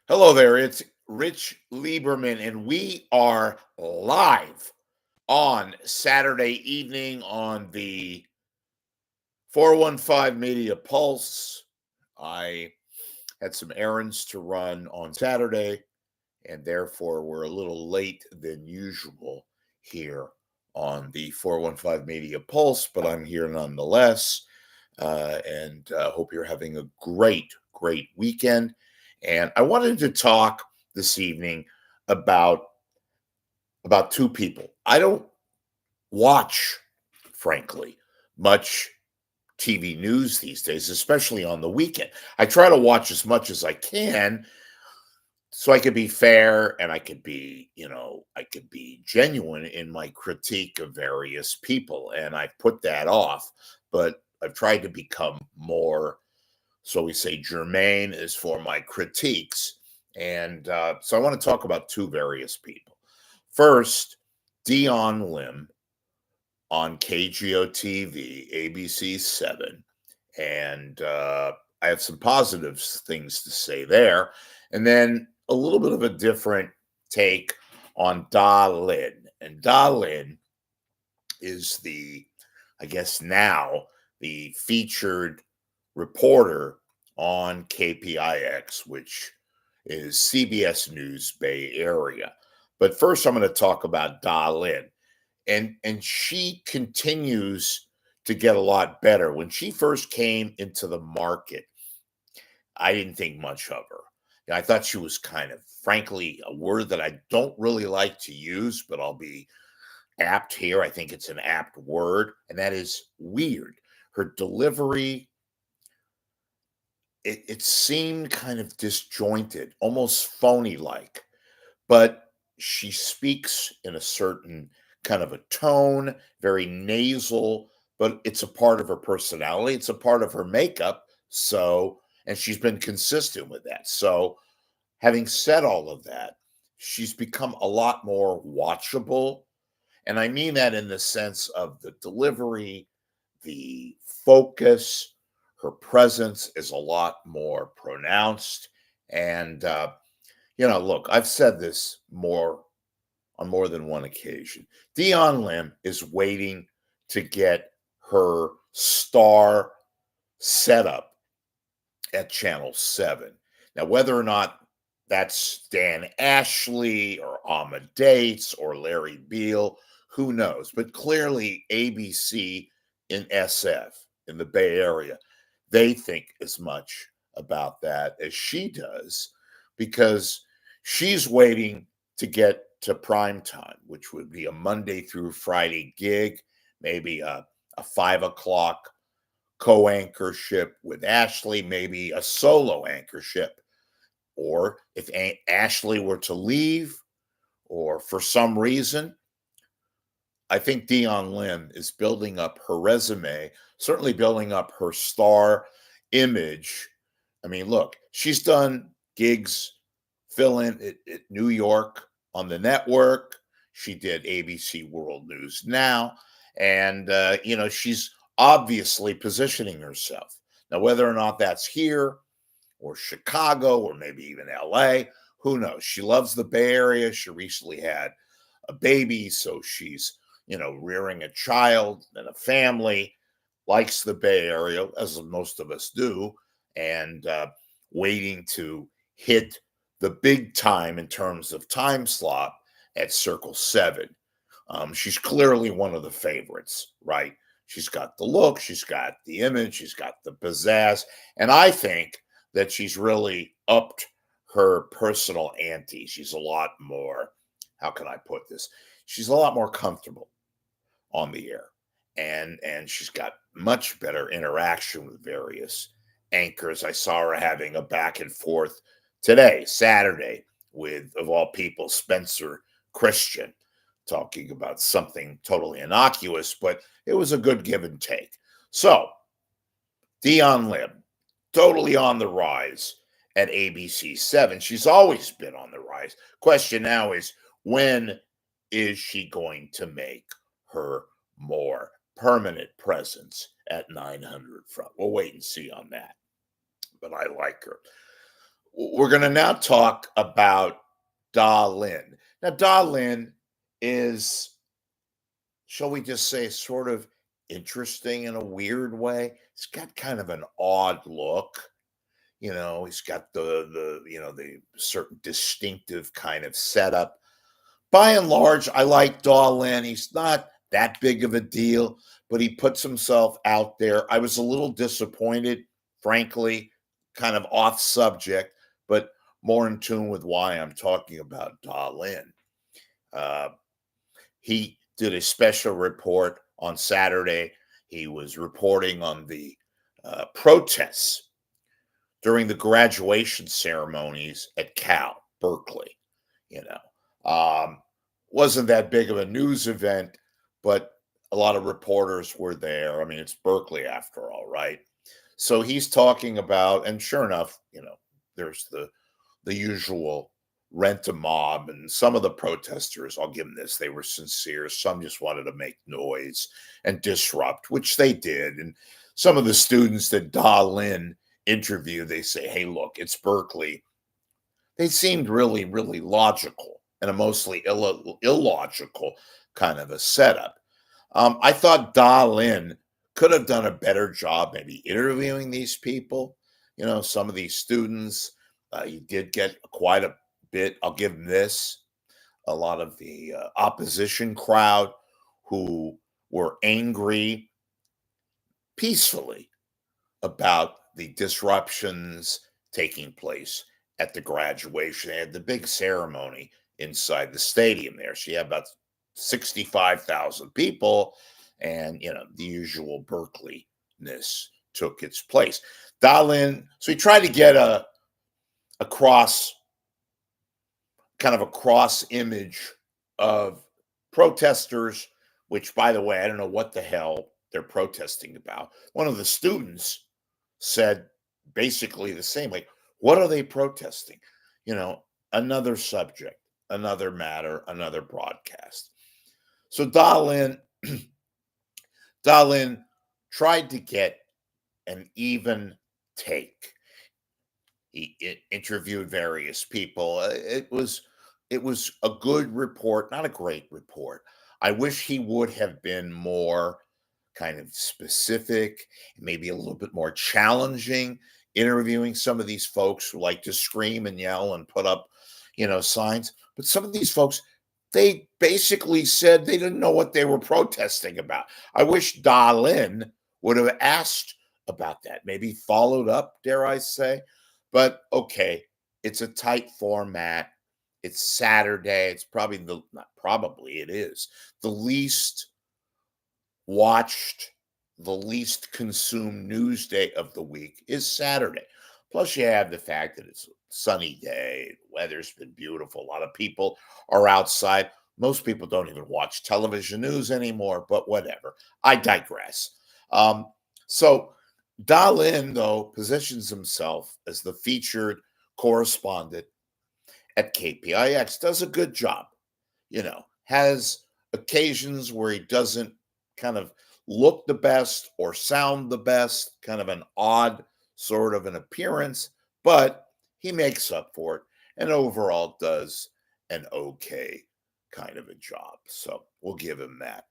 Hello there, it's Rich Lieberman, and we are live on Saturday evening on the 415 Media Pulse. I had some errands to run on Saturday, and therefore we're a little late than usual here on the 415 Media Pulse, but I'm here nonetheless, and hope you're having a great weekend. And I wanted to talk this evening about two people. I don't watch, frankly, much TV news these days, especially on the weekend. I try to watch as much as I can so I could be fair and I could be genuine in my critique of various people. And I put that off, but I've tried to become more, so we say, germane as for my critiques. And so I want to talk about two various people. First, Dion Lim on KGO TV, ABC7. And I have some positive things to say there. And then a little bit of a different take on Darin. And Darin is I guess now, the featured reporter on KPIX, which is CBS News Bay Area. But first, I'm going to talk about Darin, and she continues to get a lot better. When she first came into the market, I didn't think much of her. I thought she was kind of, frankly, a word that I don't really like to use, but I'll be apt here. I think it's an apt word, and that is weird. Her delivery, it seemed kind of disjointed, almost phony like, but she speaks in a certain kind of a tone, very nasal, but it's a part of her personality. It's a part of her makeup. So, and she's been consistent with that. So, having said all of that, she's become a lot more watchable. And I mean that in the sense of the delivery, the focus, her presence is a lot more pronounced. And, look, I've said this on more than one occasion. Dion Lim is waiting to get her star set up at Channel 7. Now, whether or not that's Dan Ashley or Amadeus or Larry Beal, who knows? But clearly, ABC in SF, in the Bay Area, they think as much about that as she does, because she's waiting to get to prime time, which would be a Monday through Friday gig, maybe a 5 o'clock co-anchorship with Ashley, maybe a solo anchorship. Or if Ashley were to leave, or for some reason, I think Dion Lim is building up her resume, certainly building up her star image. I mean, look, she's done gigs, fill in at New York on the network. She did ABC World News Now. And, she's obviously positioning herself. Now, whether or not that's here or Chicago or maybe even LA, who knows? She loves the Bay Area. She recently had a baby, so she's, rearing a child and a family, likes the Bay Area, as most of us do, and waiting to hit the big time in terms of time slot at Circle 7. She's clearly one of the favorites, right? She's got the look, she's got the image, she's got the pizzazz, and I think that she's really upped her personal ante. She's a lot more, how can I put this? She's a lot more comfortable on the air. And she's got much better interaction with various anchors. I saw her having a back and forth today, Saturday, with, of all people, Spencer Christian, talking about something totally innocuous, but it was a good give and take. So, Dion Lim, totally on the rise at ABC7. She's always been on the rise. Question now is, when is she going to make her more permanent presence at 900 front? We'll wait and see on that. But I like her. We're going to now talk about Lin. Now, Lin is, shall we just say, sort of interesting in a weird way. He's got kind of an odd look. He's got the certain distinctive kind of setup. By and large, I like Dahlin. He's not that big of a deal, but he puts himself out there. I was a little disappointed, frankly, kind of off subject, but more in tune with why I'm talking about Dahlin. Uh, he did a special report on Saturday. He was reporting on the protests during the graduation ceremonies at Cal, Berkeley. You know, wasn't that big of a news event, but a lot of reporters were there. I mean, it's Berkeley after all, right? So he's talking about, and sure enough, there's the usual rent a mob, and some of the protesters, I'll give them this, they were sincere. Some just wanted to make noise and disrupt, which they did. And some of the students that Lin interview, they say, hey, look, it's Berkeley. They seemed really, really logical and a mostly illogical kind of a setup. I thought Lin could have done a better job maybe interviewing these people, some of these students. He did get quite a bit. I'll give him this. A lot of the opposition crowd who were angry peacefully about the disruptions taking place at the graduation. They had the big ceremony inside the stadium there. So you had about 65,000 people, and the usual Berkeley-ness took its place. Dahlin, so he tried to get a cross, kind of a cross image of protesters, which, by the way, I don't know what the hell they're protesting about. One of the students said basically the same, like, what are they protesting? Another subject, another matter, another broadcast. So Dahlin tried to get an even take. He interviewed various people. It was a good report, not a great report. I wish he would have been more kind of specific, maybe a little bit more challenging, interviewing some of these folks who like to scream and yell and put up, signs. But some of these folks, they basically said they didn't know what they were protesting about. I wish Dahlin would have asked about that, maybe followed up, dare I say. But okay, it's a tight format. It's Saturday. It's probably not probably, it is the least watched, the least consumed news day of the week is Saturday. Plus, you have the fact that it's a sunny day, the weather's been beautiful. A lot of people are outside. Most people don't even watch television news anymore, but whatever. I digress. So Dahlin, though, positions himself as the featured correspondent at KPIX, does a good job, has occasions where he doesn't kind of look the best or sound the best, kind of an odd sort of an appearance, but he makes up for it and overall does an okay kind of a job. So we'll give him that.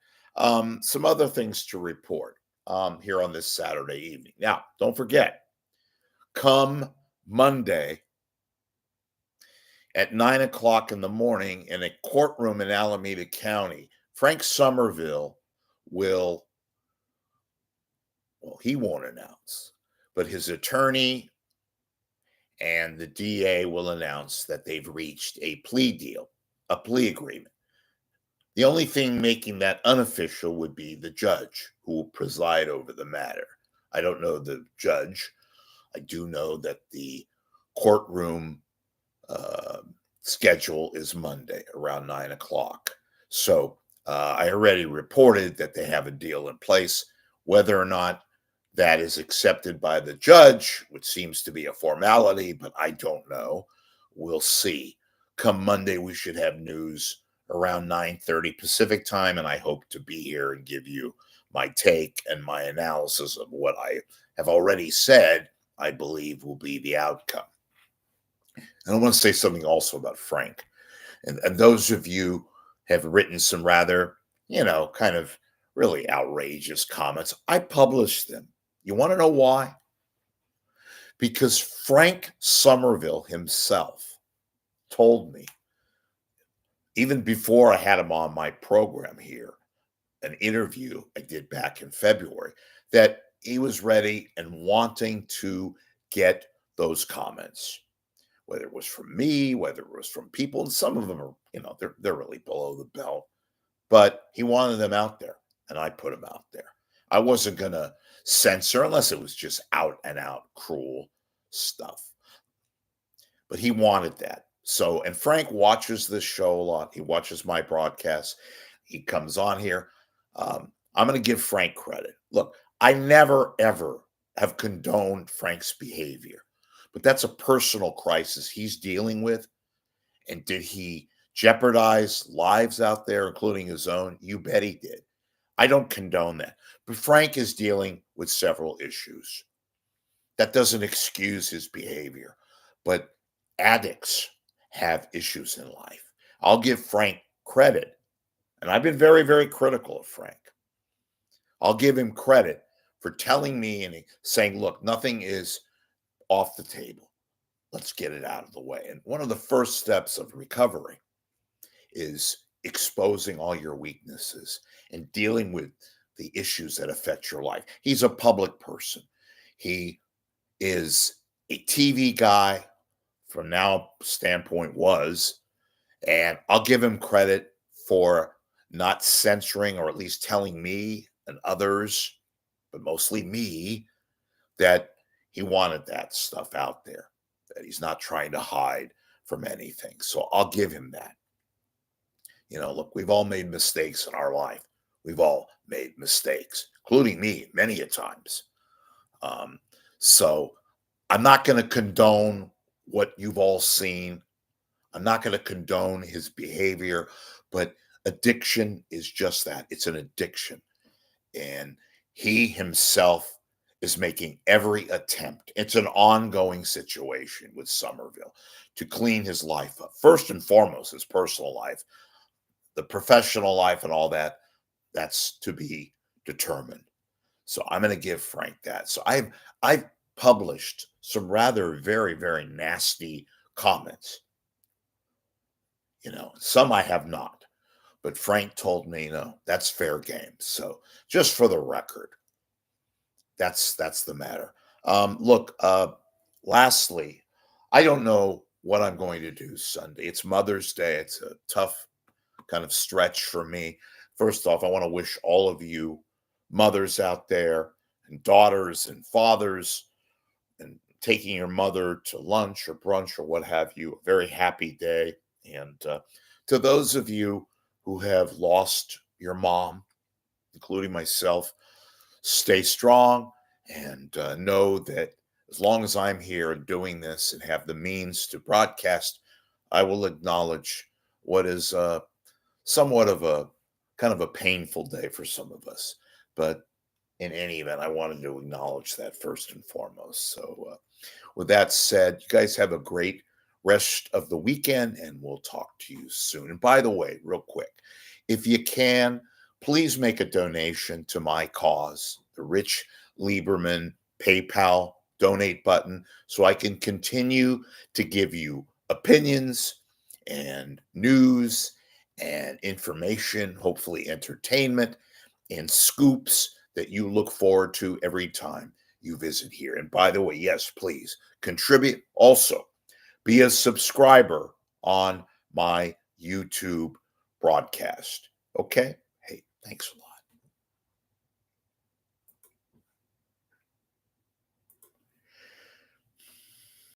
Some other things to report here on this Saturday evening. Now, don't forget, come Monday at 9 o'clock in the morning in a courtroom in Alameda County, Frank Somerville will, well, he won't announce, but his attorney and the DA will announce that they've reached a plea deal, a plea agreement. The only thing making that unofficial would be the judge who will preside over the matter. I don't know the judge. I do know that the courtroom schedule is Monday around 9 o'clock. So I already reported that they have a deal in place. Whether or not that is accepted by the judge, which seems to be a formality, but I don't know. We'll see. Come Monday, we should have news around 9:30 Pacific time, and I hope to be here and give you my take and my analysis of what I have already said I believe will be the outcome. And I want to say something also about Frank. And those of you have written some rather, kind of really outrageous comments. I published them. You want to know why? Because Frank Somerville himself told me, even before I had him on my program here, an interview I did back in February, that he was ready and wanting to get those comments, whether it was from me, whether it was from people, and some of them are, they're really below the belt, but he wanted them out there, and I put them out there. I wasn't going to censor unless it was just out and out cruel stuff, but he wanted that. So, and Frank watches this show a lot. He watches my broadcasts. He comes on here. I'm going to give Frank credit. Look, I never, ever have condoned Frank's behavior, but that's a personal crisis he's dealing with. And did he jeopardize lives out there, including his own? You bet he did. I don't condone that. But Frank is dealing with several issues. That doesn't excuse his behavior. But addicts have issues in life. I'll give Frank credit. And I've been very, very critical of Frank. I'll give him credit for telling me and saying, look, nothing is off the table. Let's get it out of the way. And one of the first steps of recovery is exposing all your weaknesses and dealing with the issues that affect your life. He's a public person. He is a TV guy from now standpoint and I'll give him credit for not censoring or at least telling me and others, but mostly me, that he wanted that stuff out there, that he's not trying to hide from anything. So I'll give him that. Look, we've all made mistakes in our life. We've all made mistakes, including me, many a times. So I'm not going to condone what you've all seen. I'm not going to condone his behavior, but addiction is just that. It's an addiction. And he himself is making every attempt. It's an ongoing situation with Somerville to clean his life up. First and foremost, his personal life, the professional life and all that, that's to be determined. So I'm going to give Frank that. So I've published some rather very, very nasty comments. Some I have not. But Frank told me, no, that's fair game. So just for the record, that's the matter. Look, lastly, I don't know what I'm going to do Sunday. It's Mother's Day. It's a tough kind of stretch for me. First off, I want to wish all of you mothers out there and daughters and fathers and taking your mother to lunch or brunch or what have you, a very happy day. And to those of you who have lost your mom, including myself, stay strong and know that as long as I'm here and doing this and have the means to broadcast, I will acknowledge what is somewhat of a kind of a painful day for some of us. But in any event, I wanted to acknowledge that first and foremost. So with that said, you guys have a great rest of the weekend, and we'll talk to you soon. And by the way, real quick, if you can, please make a donation to my cause, the Rich Lieberman PayPal donate button, so I can continue to give you opinions and news and information, hopefully entertainment and scoops that you look forward to every time you visit here. And by the way, yes, please contribute. Also, be a subscriber on my YouTube broadcast. Okay? Hey, thanks a lot.